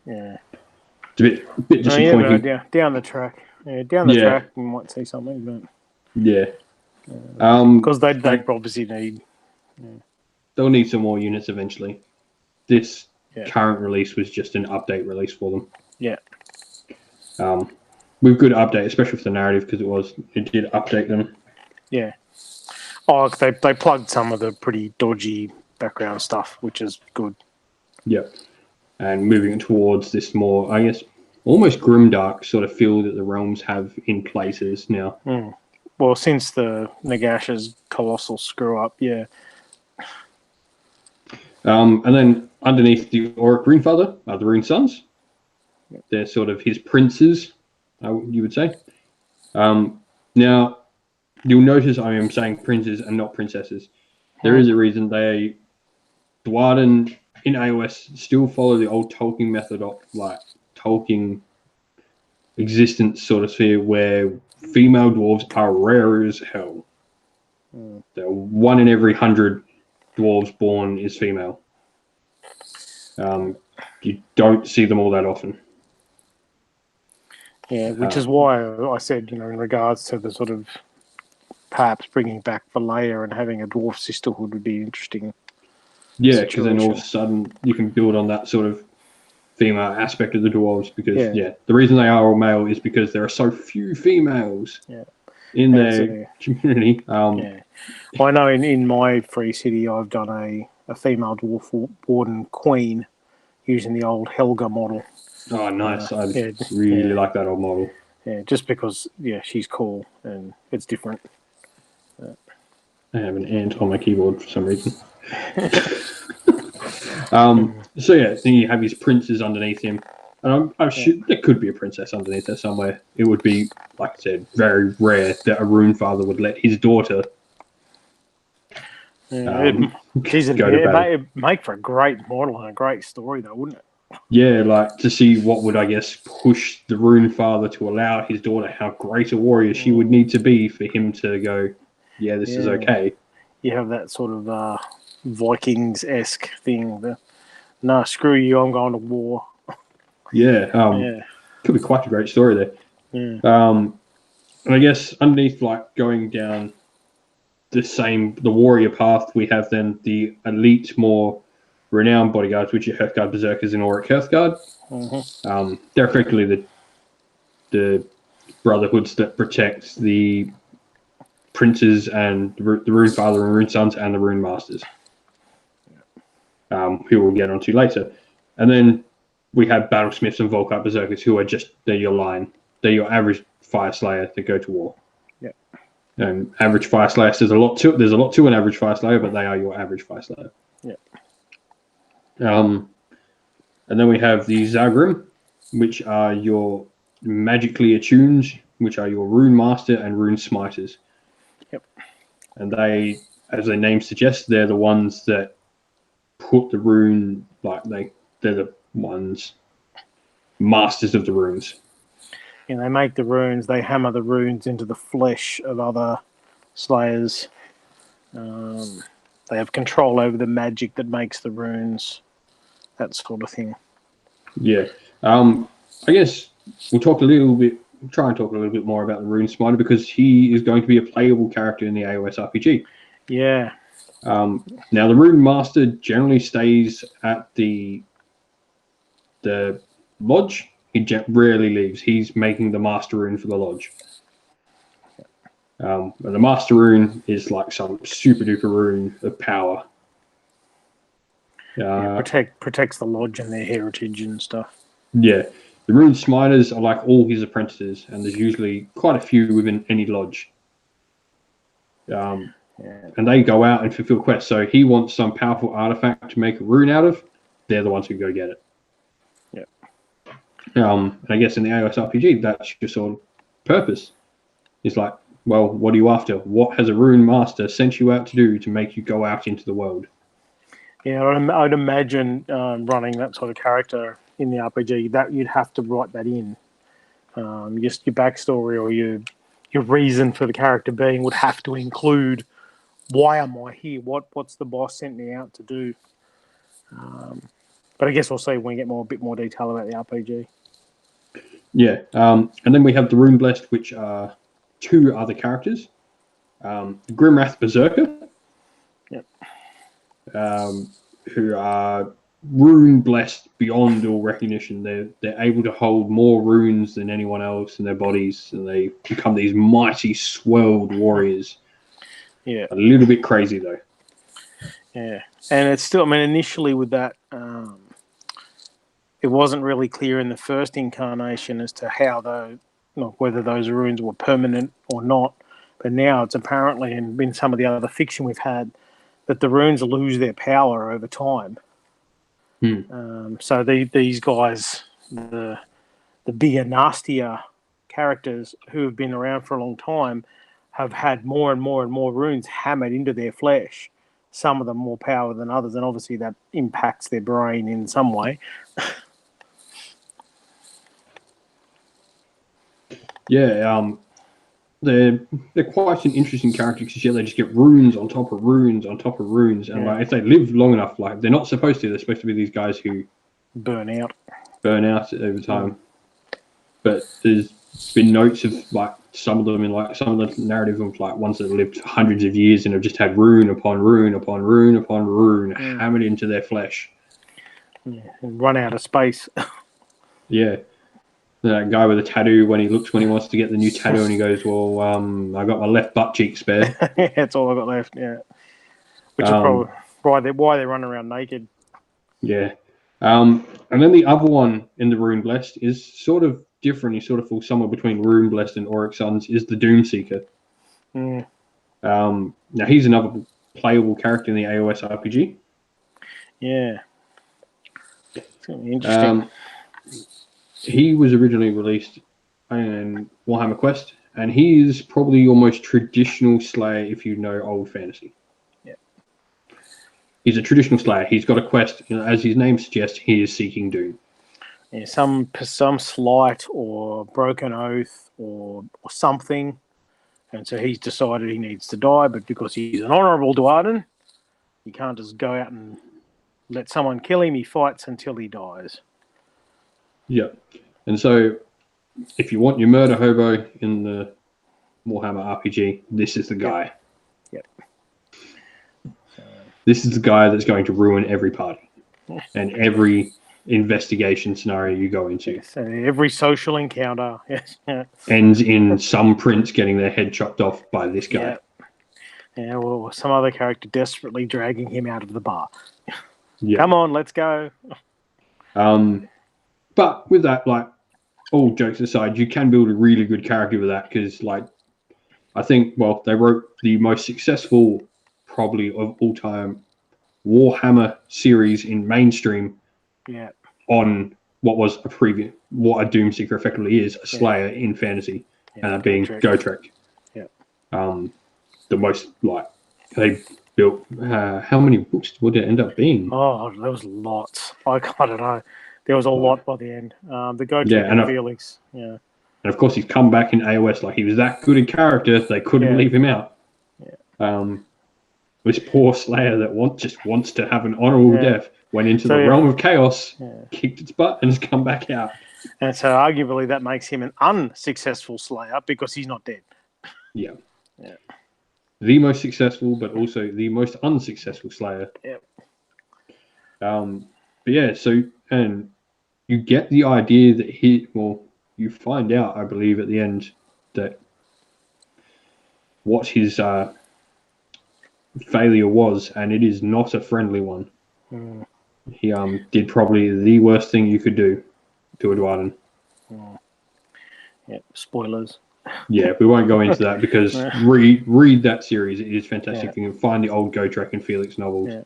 B: Yeah.
A: It's a bit disappointing.
B: Down the track. Yeah, down the track we might see something, but because they obviously need.
A: They'll need some more units eventually. This current release was just an update release for them.
B: Yeah.
A: With good update, especially for the narrative, because it did update them.
B: Yeah. Oh, they plugged some of the pretty dodgy background stuff, which is good.
A: Yep. And moving towards this more, I guess, almost grimdark sort of feel that the realms have in places now.
B: Well, since the Nagash's colossal screw up, yeah.
A: And then underneath the Auric Runefather are the Rune Sons. They're sort of his princes, you would say. Now, you'll notice I am saying princes and not princesses. There is a reason. Dwarden in AoS still follow the old Tolkien method of like Tolkien existence sort of sphere, where female dwarves are rare as hell. So 1 in every 100 dwarves born is female. You don't see them all that often.
B: Yeah, which is why I said, in regards to the sort of perhaps bringing back Valleya and having a dwarf sisterhood would be interesting.
A: Yeah, because then all of a sudden you can build on that sort of female aspect of the dwarves, because the reason they are all male is because there are so few females in their community.
B: I know in my free city I've done a female dwarf warden queen using the old Helga model.
A: Oh, nice. I really like that old model.
B: Yeah, just because she's cool and it's different.
A: I have an ant on my keyboard for some reason. Then you have his princes underneath him. And there could be a princess underneath there somewhere. It would be, like I said, very rare that a Rune Father would let his daughter
B: It'd make for a great model and a great story, though, wouldn't it?
A: Yeah, like to see what would, I guess, push the Rune Father to allow his daughter how great a warrior she would need to be for him to go, yeah, this is okay.
B: You have that sort of Vikings-esque thing. No, screw you, I'm going to war.
A: Yeah, could be quite a great story there. And I guess underneath, like going down the warrior path, we have then the elite, more renowned bodyguards, which are Hearthguard Berserkers and Auric Hearthguard. They're effectively the brotherhoods that protect the princes and the Rune Father and Rune Sons and the Rune Masters, who we'll get onto later. And then we have Battlesmiths and Volkite Berserkers, who are they're your line. They're your average Fyreslayer that go to war. And average Fyreslayers, there's a lot to an average Fyreslayer, but they are your average Fyreslayer. And then we have the Zagrim, which are your magically attuned, which are your Rune Master and Runesmiters. And they, as their name suggests, they're the ones that put the rune, they're the ones masters of the runes.
B: And they make the runes, they hammer the runes into the flesh of other slayers. They have control over the magic that makes the runes, that sort of thing.
A: Yeah. I guess we'll try and talk a little bit more about the Runesmiter, because he is going to be a playable character in the AoS Rpg.
B: Yeah.
A: Now, the Rune Master generally stays at the lodge. He rarely leaves. He's making the Master Rune for the lodge. And the Master Rune is like some super duper rune of power.
B: Protects the lodge and their heritage and stuff.
A: Yeah. The Runesmiters are like all his apprentices, and there's usually quite a few within any lodge. And they go out and fulfill quests. So he wants some powerful artifact to make a rune out of. They're the ones who go get it. And I guess in the AoS RPG, that's your sort of purpose. It's like, well, what are you after? What has a Rune Master sent you out to do to make you go out into the world?
B: Yeah, I'd imagine running that sort of character in the RPG, that you'd have to write that in. Just your backstory or your reason for the character being would have to include, why am I here? What's the boss sent me out to do? But I guess we'll see when we get a bit more detail about the RPG.
A: Yeah, and then we have the Rune Blessed, which are two other characters. Grimwrath Berserker, who are rune blessed beyond all recognition. They're able to hold more runes than anyone else in their bodies, and they become these mighty swelled warriors.
B: Yeah,
A: a little bit crazy though.
B: Yeah, and it's still, I mean, initially with that, it wasn't really clear in the first incarnation as to how whether those runes were permanent or not. But now it's apparently, and in some of the other fiction we've had, that the runes lose their power over time. So these guys, the bigger, nastier characters who have been around for a long time, have had more and more and more runes hammered into their flesh. Some of them more power than others, and obviously that impacts their brain in some way.
A: Yeah, they're quite an interesting character, because they just get runes on top of runes on top of runes, and like if they live long enough, like they're not supposed to. They're supposed to be these guys who
B: burn out over
A: time. But there's been notes of like some of them in like some of the narrative of like ones that have lived hundreds of years and have just had rune upon rune upon rune upon rune hammered into their flesh.
B: Yeah, and run out of space.
A: Yeah. That guy with a tattoo, when he wants to get the new tattoo, and he goes, well, I got my left butt cheek spare.
B: That's all I got left, yeah. Which is probably why they run around naked.
A: Yeah. And then the other one in the Rune Blessed is sort of different. He sort of falls somewhere between Rune Blessed and Auric Sons, is the Doomseeker. Now, he's another playable character in the AoS RPG.
B: Yeah. It's going to be interesting.
A: He was originally released in Warhammer Quest, and he is probably your most traditional Slayer if you know old fantasy.
B: Yeah.
A: He's a traditional slayer. He's got a quest. As his name suggests, he is seeking doom.
B: Yeah, some slight or broken oath or something, and so he's decided he needs to die. But because he's an honourable Duarden, he can't just go out and let someone kill him. He fights until he dies.
A: Yeah, and so if you want your murder hobo in the Warhammer RPG, this is the guy.
B: Yep.
A: This is the guy that's going to ruin every party and every investigation scenario you go into.
B: Yes, every social encounter
A: ends in some prince getting their head chopped off by this guy.
B: Yeah, well, some other character desperately dragging him out of the bar.
A: Yeah.
B: Come on, let's go.
A: But with that, like, all jokes aside, you can build a really good character with that because, like, I think, well, they wrote the most successful, probably of all time, Warhammer series in mainstream.
B: Yeah.
A: On what was what a Doomseeker effectively is, a Slayer in fantasy, and that being Gotrek.
B: Yeah.
A: The most, like, they built, how many books would it end up being?
B: Oh, there was lots. I don't know. There was a lot by the end. The Gotrek and Felix. Yeah.
A: And of course, he's come back in AoS. Like, he was that good a character, they couldn't leave him out.
B: Yeah.
A: This poor Slayer that just wants to have an honorable death went into the realm of chaos, kicked its butt, and has come back out.
B: And so, arguably, that makes him an unsuccessful Slayer because he's not dead.
A: Yeah.
B: Yeah.
A: The most successful, but also the most unsuccessful Slayer.
B: Yep.
A: But yeah, so, and you get the idea that you find out, I believe, at the end that what his failure was, and it is not a friendly one. He did probably the worst thing you could do to a Duarden.
B: Yeah, spoilers.
A: Yeah, we won't go into that because read that series. It is fantastic. You can find the old Gotrek and Felix novels. Yeah.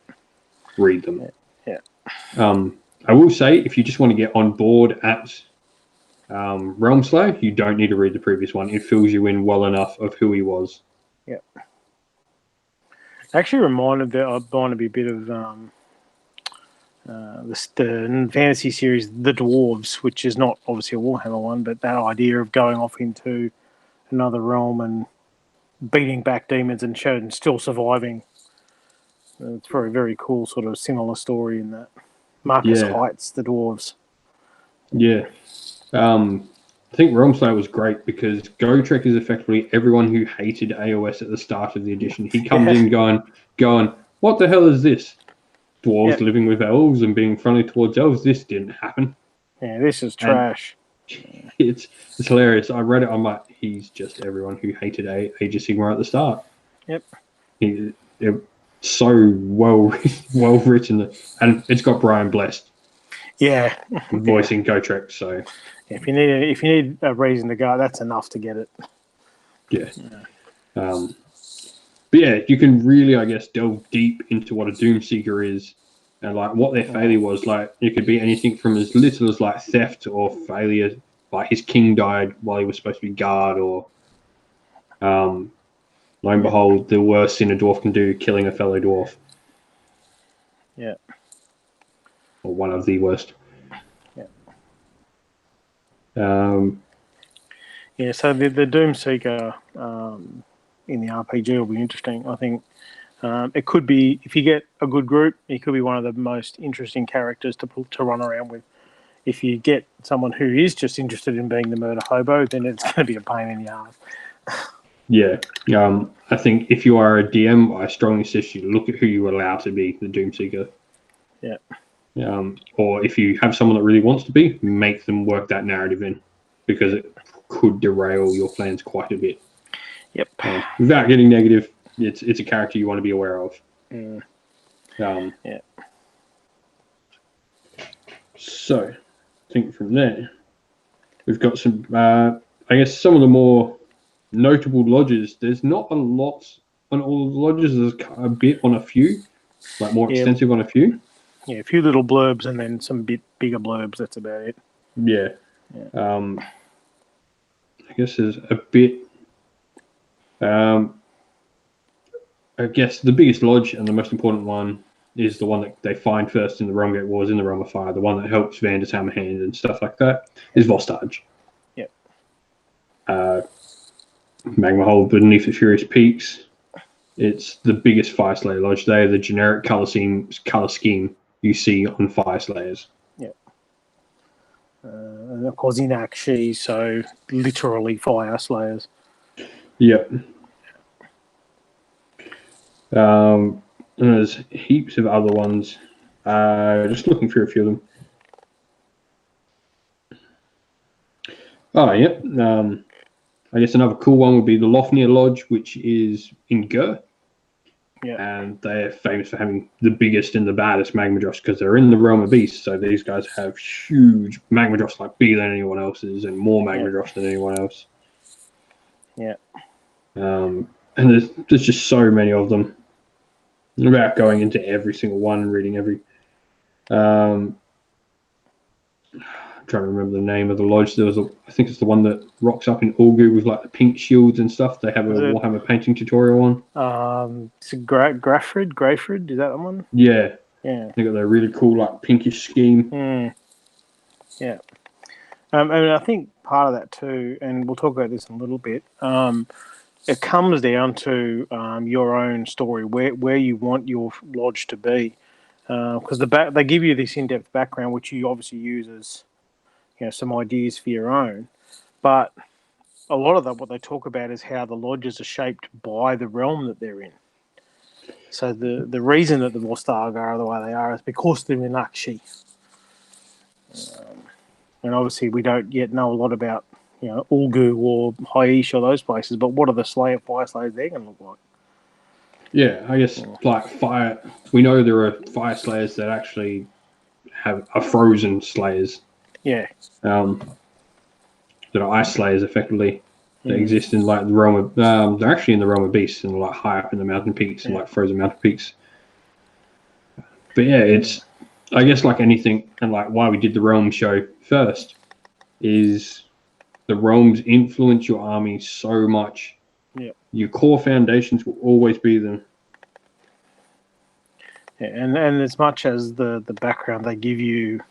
A: Read them.
B: Yeah.
A: I will say, if you just want to get on board at Realmslayer, you don't need to read the previous one. It fills you in well enough of who he was.
B: Yeah. Actually reminded me a bit of the fantasy series The Dwarves, which is not obviously a Warhammer one, but that idea of going off into another realm and beating back demons and still surviving. It's very, very cool, sort of similar story in that. Marcus Heights, The Dwarves.
A: Yeah. I think Realmslayer was great because Gotrek is effectively everyone who hated AoS at the start of the edition. He comes in going, what the hell is this? Dwarves living with elves and being friendly towards elves. This didn't happen.
B: Yeah, this is trash.
A: It's hilarious. I read it. I'm like, he's just everyone who hated Age of Sigmar at the start.
B: Yep.
A: It's so well written, and it's got Brian Blessed.
B: Yeah.
A: Voicing Gotrek. So
B: if you need a reason to go, that's enough to get it.
A: Yeah. But yeah, you can really, I guess, delve deep into what a Doomseeker is and like what their failure was. Like, it could be anything from as little as like theft or failure, like his king died while he was supposed to be guard, or lo and behold, the worst thing a dwarf can do, killing a fellow dwarf.
B: Yeah.
A: Or one of the worst.
B: Yeah. So the Doomseeker in the RPG will be interesting. I think it could be, if you get a good group, it could be one of the most interesting characters to run around with. If you get someone who is just interested in being the murder hobo, then it's going to be a pain in the ass.
A: Yeah. I think if you are a DM, I strongly suggest you look at who you allow to be the Doomseeker.
B: Yeah.
A: Or if you have someone that really wants to be, make them work that narrative in, because it could derail your plans quite a bit.
B: Yep.
A: Without getting negative, it's a character you want to be aware of.
B: Yeah.
A: So, I think from there, we've got some, I guess, some of the more notable lodges. There's not a lot on all of the lodges. There's a bit on a few, like more extensive on a few.
B: Yeah, a few little blurbs and then some bit bigger blurbs. That's about it.
A: Yeah. I guess there's a bit. I guess the biggest lodge and the most important one is the one that they find first in the Realmgate Wars, in the Realm of Fire. The one that helps Vander's Hammerhand and stuff like that is Vostarge.
B: Yep.
A: Magma Hole beneath the Furious Peaks. It's the biggest Fyreslayer Lodge. They are the generic color scheme you see on Fyreslayers.
B: Yep. And of course, Inakshi, so literally Fyreslayers.
A: Yep. And there's heaps of other ones. Just looking through a few of them. Oh, yep. I guess another cool one would be the Lofnir Lodge, which is in Gur.
B: Yeah.
A: And they're famous for having the biggest and the baddest Magmadross because they're in the Realm of Beasts. So these guys have huge Magmadross, like bigger than anyone else's, and more Magmadross than anyone else.
B: Yeah.
A: And there's just so many of them. Without going into every single one and reading every. I'm trying to remember the name of the lodge. There was I think it's the one that rocks up in Ulgu with like the pink shields and stuff. They have a Warhammer painting tutorial on.
B: It's Greyford, is that the one?
A: Yeah.
B: Yeah.
A: They got their really cool like pinkish scheme.
B: Yeah. I think part of that too, and we'll talk about this in a little bit. It comes down to your own story, where you want your lodge to be, because they give you this in-depth background, which you obviously use as some ideas for your own, but a lot of what they talk about is how the lodges are shaped by the realm that they're in. So the reason that the Vostarga are the way they are is because they're in Akshi. And obviously we don't yet know a lot about Ulgu or Haish or those places, but what are the Fyreslayers they're going to look like?
A: Yeah, I guess like fire. We know there are Fyreslayers that actually are frozen slayers.
B: Yeah.
A: That are ice slayers effectively. They exist in like the realm of. They're actually in the realm of beasts and like high up in the mountain peaks and like frozen mountain peaks. But yeah, it's I guess like anything, and like why we did the realm show first is the realms influence your army so much.
B: Yeah.
A: Your core foundations will always be them.
B: Yeah, and as much as the background they give you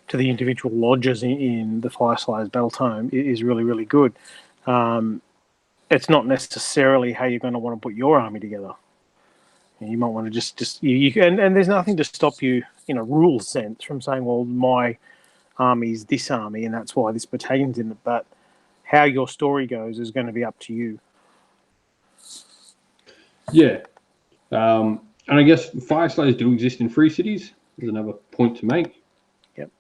B: to the individual lodges in the Fyreslayers Battle Tome is really, really good. It's not necessarily how you're going to want to put your army together. You might want to just and there's nothing to stop you in a rule sense from saying, well, my army's this army and that's why this battalion's in it. But how your story goes is going to be up to you.
A: Yeah. And I guess Fyreslayers do exist in free cities. There's another point to make.
B: Yep.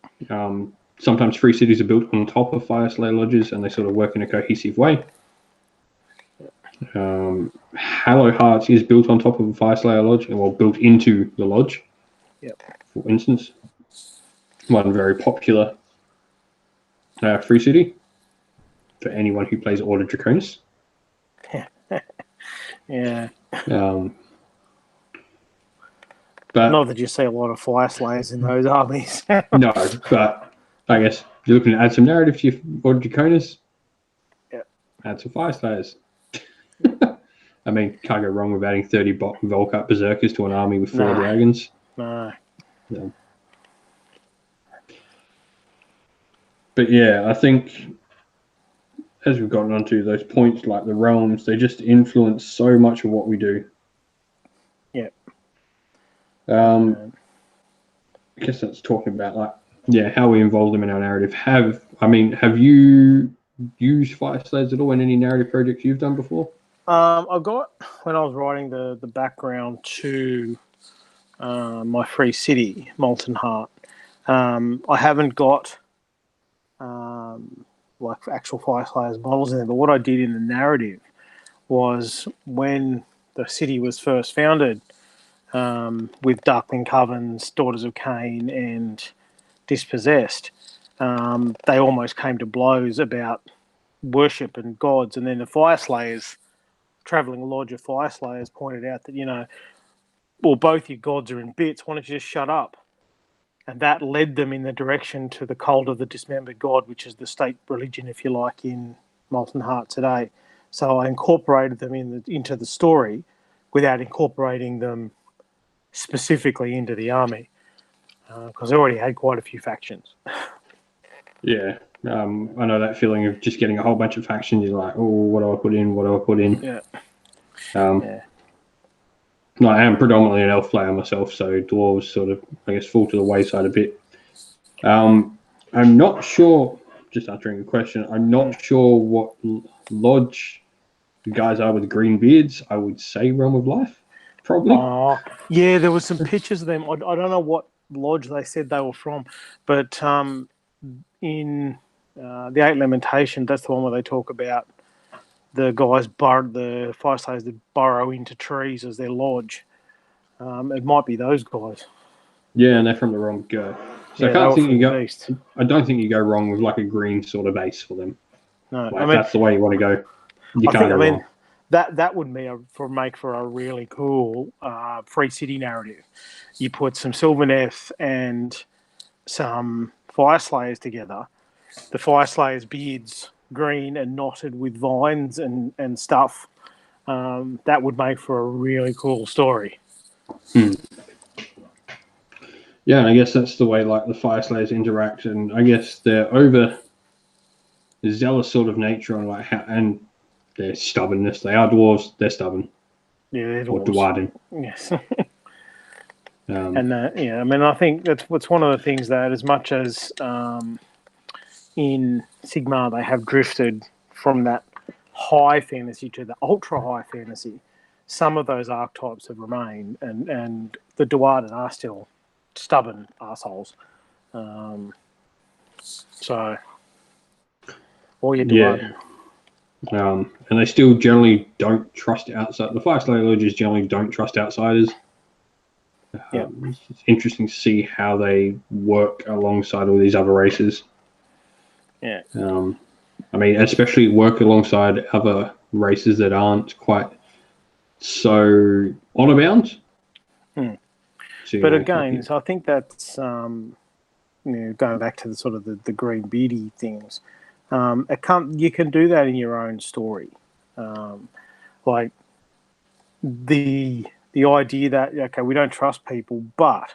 A: Sometimes free cities are built on top of Fyreslayer lodges and they sort of work in a cohesive way. Hallow Hearts is built on top of a Fyreslayer lodge, well, built into the lodge.
B: Yep.
A: For instance, one very popular free city for anyone who plays Order Draconis.
B: Yeah.
A: But
B: not that you see a lot of Fyreslayers in those armies.
A: No, but I guess you're looking to add some narrative to your Order Draconis.
B: Yeah.
A: Add some Fyreslayers. I mean, can't go wrong with adding 30 Volkart Berserkers to an army with 4 dragons.
B: No.
A: No. But yeah, I think as we've gotten onto those points, like the realms, they just influence so much of what we do.
B: Yeah.
A: I guess that's talking about how we involve them in our narrative. Have you used Fyreslayers at all in any narrative projects you've done before?
B: I got, when I was writing the background to my free city, Molten Heart, I haven't got like actual Fyreslayers models in there, but what I did in the narrative was when the city was first founded, with Darkling Covens, Daughters of Cain, and Dispossessed, they almost came to blows about worship and gods, and then the Fyreslayers, travelling lodge of Fyreslayers, pointed out that well, both your gods are in bits. Why don't you just shut up? And that led them in the direction to the cult of the dismembered god, which is the state religion, if you like, in Molten Heart today. So I incorporated them into the story without incorporating them specifically into the army, because they already had quite a few factions.
A: Yeah. I know that feeling of just getting a whole bunch of factions. You're like, oh, what do I put in? What do I put in?
B: Yeah.
A: No, I am predominantly an elf player myself, so dwarves sort of, I guess, fall to the wayside a bit. I'm not sure, just answering the question, I'm not sure what lodge the guys are with green beards. I would say Realm of Life, probably.
B: Oh, yeah, there was some pictures of them. I don't know what lodge they said they were from, but in the Eight Lamentations, that's the one where they talk about the guys, the Fyreslayers that burrow into trees as their lodge. It might be those guys.
A: Yeah, and they're from the Realm of Go. So I don't think you go wrong with like a green sort of base for them.
B: No,
A: like, that's the way you want to go. You can't go wrong.
B: That would make for a really cool free city narrative. You put some Sylvaneth and some Fyreslayers together. The Fyreslayers' beards green and knotted with vines and stuff. That would make for a really cool story.
A: Yeah, and I guess that's the way like the Fyreslayers interact, and I guess they're over zealous sort of nature on like how, and their stubbornness. They are dwarves. They're stubborn.
B: Yeah, they're
A: dwarves. Or Dwarden.
B: Yes. I think what's one of the things that, as much as in Sigmar they have drifted from that high fantasy to the ultra high fantasy, some of those archetypes have remained, and the Dwarden are still stubborn assholes. So, all your Dwarden.
A: Yeah. And they still generally don't trust outside. The Fyreslayer lodges generally don't trust outsiders. It's interesting to see how they work alongside all these other races.
B: Yeah.
A: I mean, especially work alongside other races that aren't quite so honor bound.
B: But again, so I think that's going back to the sort of the green beardy things. You can do that in your own story, like the idea that we don't trust people, but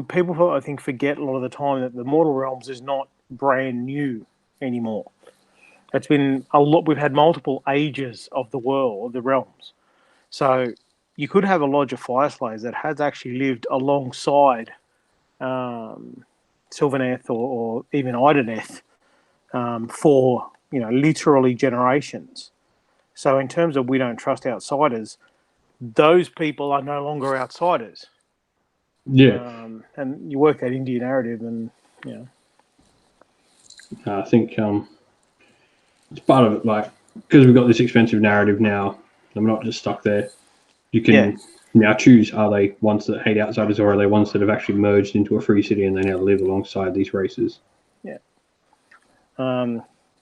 B: people I think forget a lot of the time that the Mortal Realms is not brand new anymore. It's been a lot. We've had multiple ages of the world, the realms. So you could have a lodge of Fyreslayers that has actually lived alongside Sylvaneth or even Ideneth for literally generations. So in terms of we don't trust outsiders, those people are no longer outsiders.
A: Yeah.
B: And you work that into your narrative, and
A: I think it's part of it, like, because we've got this expensive narrative now, I'm not just stuck there. You can now choose, are they ones that hate outsiders, or are they ones that have actually merged into a free city and they now live alongside these races?
B: Yeah.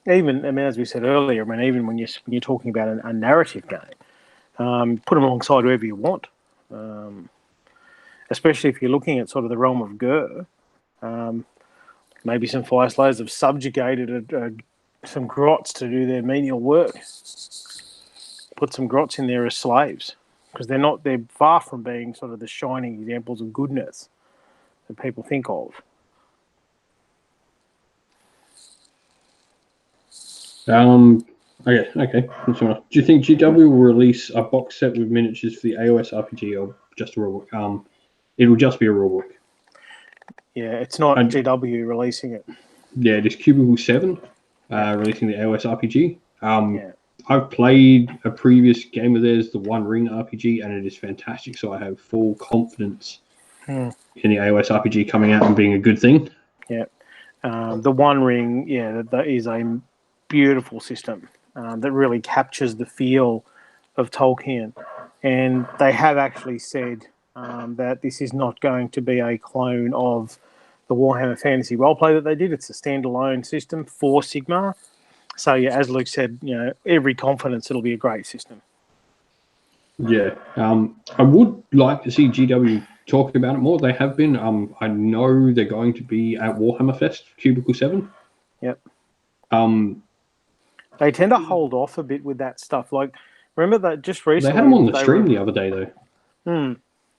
B: As we said earlier, even when you're talking about a narrative game, put them alongside whoever you want. Especially if you're looking at sort of the realm of Gur. Maybe some Fyreslayers have subjugated some grots to do their menial work. Put some grots in there as slaves, because they're far from being sort of the shining examples of goodness that people think of.
A: Okay. Do you think GW will release a box set with miniatures for the AoS RPG, or just a rulebook? It will just be a rulebook.
B: Yeah, it's not GW releasing it.
A: Yeah, it is Cubicle 7 releasing the AoS RPG. I've played a previous game of theirs, the One Ring RPG, and it is fantastic. So I have full confidence in the AoS RPG coming out and being a good thing.
B: Yeah. The One Ring, that is a beautiful system that really captures the feel of Tolkien. And they have actually said that this is not going to be a clone of the Warhammer Fantasy Roleplay that they did. It's a standalone system for Sigmar. So, as Luke said, every confidence it'll be a great system.
A: Yeah. I would like to see GW talk about it more. They have been. I know they're going to be at Warhammer Fest, Cubicle 7.
B: Yep. They tend to hold off a bit with that stuff. Like, remember that just recently...
A: They had them on the stream the other day, though.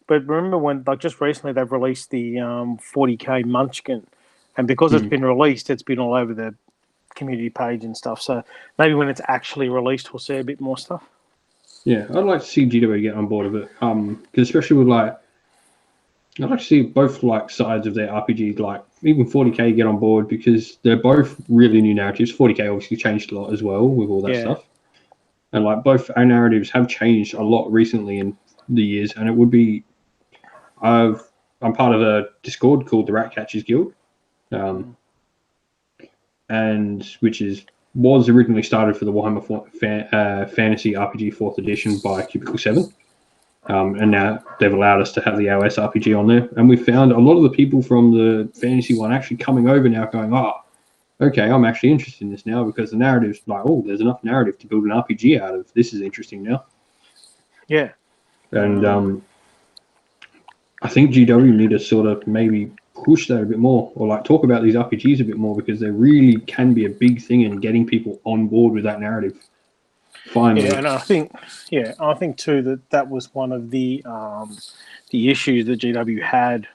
B: but remember when, like, just recently they've released the 40k Munchkin, and because it's been released, it's been all over the community page and stuff. So maybe when it's actually released, we'll see a bit more stuff.
A: Yeah, I'd like to see GW get on board with it. Because especially with like, I'd like to see both like sides of their RPG, like even 40k get on board because they're both really new narratives. 40k obviously changed a lot as well with all that stuff, and like both our narratives have changed a lot recently in the years. And it would be, I'm part of a Discord called the Ratcatchers Guild, and which was originally started for the Warhammer Fantasy RPG 4th edition by Cubicle 7. And now they've allowed us to have the AoS RPG on there. And we found a lot of the people from the fantasy one actually coming over now going, oh, okay, I'm actually interested in this now because the narrative's like, oh, there's enough narrative to build an RPG out of. This is interesting now.
B: Yeah.
A: And I think GW need to sort of maybe push that a bit more or like talk about these RPGs a bit more because they really can be a big thing in getting people on board with that narrative. Finally.
B: Yeah, and I think too that was one of the issues that GW had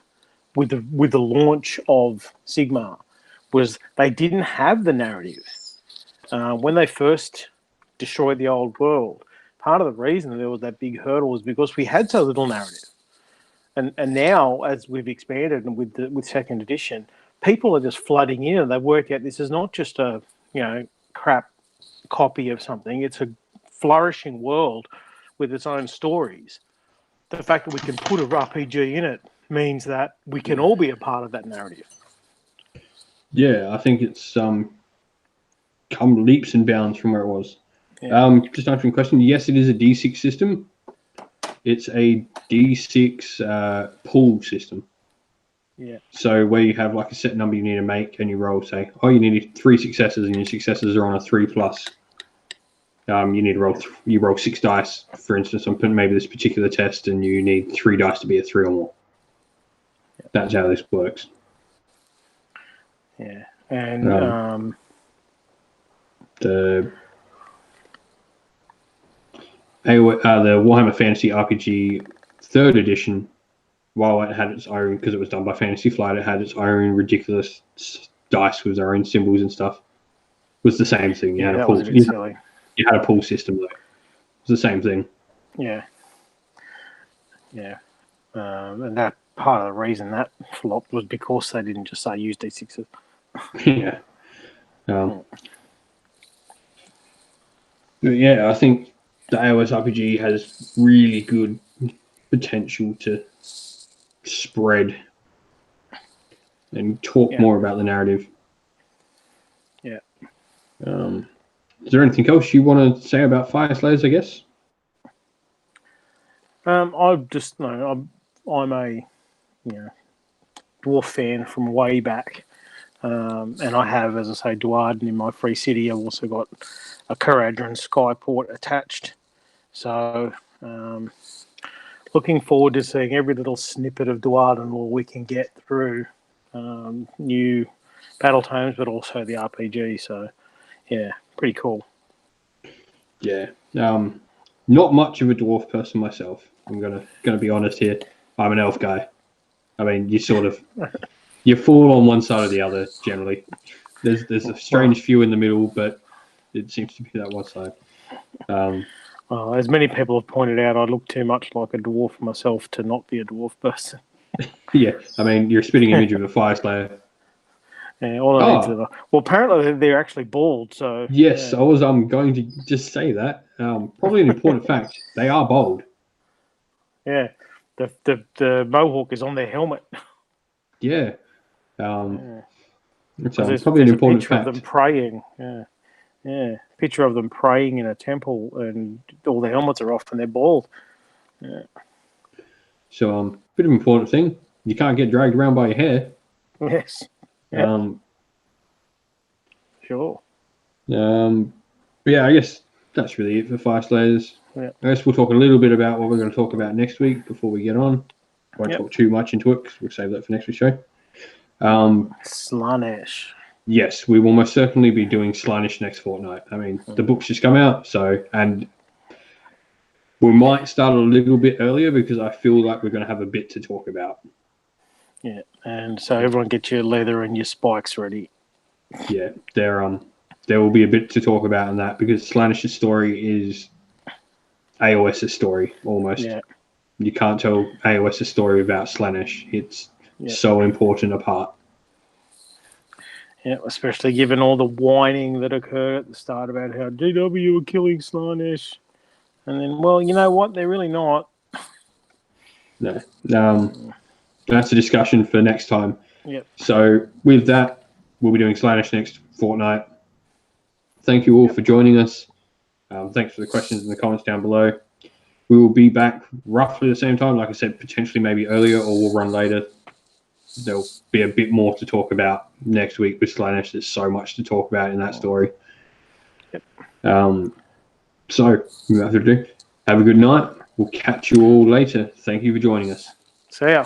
B: with the launch of Sigmar was they didn't have the narrative when they first destroyed the old world. Part of the reason there was that big hurdle was because we had so little narrative, and now as we've expanded and with second edition, people are just flooding in and they've worked out this is not just a crap copy of something. It's a flourishing world with its own stories. The fact that we can put a RPG in it means that we can all be a part of that narrative.
A: Yeah, I think it's come leaps and bounds from where it was.
B: Yeah.
A: Just answering the question, yes, it is a D6 system. It's a D6 pool system.
B: Yeah.
A: So where you have like a set number you need to make and you roll, say, oh, you need 3 successes and your successes are on a 3+. You need to roll 6 dice, for instance, on maybe this particular test, and you need 3 dice to be a 3 or more. Yeah. That's how this works.
B: Yeah, and
A: the Warhammer Fantasy RPG 3rd edition, while it had its own, because it was done by Fantasy Flight, it had its own ridiculous dice with their own symbols and stuff. It was the same thing. You had a pool. You had a pool system though. It was the same thing.
B: Yeah. Yeah. And that part of the reason that flopped was because they didn't just say use D6s.
A: Yeah. But yeah, I think the AoS RPG has really good potential to spread and talk more about the narrative.
B: Yeah.
A: Is there anything else you want to say about Fyreslayers, I guess?
B: I'm a dwarf fan from way back. And I have, as I say, Duarden in my free city. I've also got a Caradron Skyport attached. So looking forward to seeing every little snippet of Duarden lore we can get through new battle tomes, but also the RPG. So, yeah, pretty cool.
A: Yeah. Not much of a dwarf person myself. I'm gonna be honest here. I'm an elf guy. I mean, you fall on one side or the other generally. There's a strange few in the middle, but it seems to be that one side.
B: Well, as many people have pointed out, I look too much like a dwarf myself to not be a dwarf person.
A: Yeah, I mean, you're a spitting image of a Fyreslayer.
B: Yeah, well, apparently they're actually bald. So
A: yes, I was going to just say that. Probably an important fact. They are bald.
B: Yeah, the mohawk is on their helmet.
A: Yeah. It's probably
B: an
A: important
B: fact.
A: Of
B: them praying. Yeah. Picture of them praying in a temple, and all their helmets are off, and they're bald. Yeah.
A: So, bit of an important thing. You can't get dragged around by your hair.
B: Yes. Yeah. Sure.
A: But yeah, I guess that's really it for Fyreslayers.
B: Yeah.
A: I guess we'll talk a little bit about what we're going to talk about next week before we get on. Won't talk too much into it because we'll save that for next week's show.
B: Slaanesh.
A: Yes, we will most certainly be doing Slaanesh next fortnight. I mean, the book's just come out, and We might start a little bit earlier because I feel like we're going to have a bit to talk about.
B: Yeah, and so everyone get your leather and your spikes ready.
A: Yeah, there will be a bit to talk about in that because Slanish's story is AoS's story almost.
B: Yeah.
A: You can't tell AoS's story without Slaanesh. It's so important a part.
B: Yeah, especially given all the whining that occurred at the start about how DW were killing Slaanesh. And then, well, you know what? They're really not.
A: No. That's a discussion for next time.
B: Yep.
A: So with that, we'll be doing Slaanesh next fortnight. Thank you all for joining us. Thanks for the questions in the comments down below. We will be back roughly the same time. Like I said, potentially maybe earlier or we'll run later. There'll be a bit more to talk about next week with Slaanesh. There's so much to talk about in that story.
B: Yep.
A: So, without further ado, have a good night. We'll catch you all later. Thank you for joining us.
B: See ya.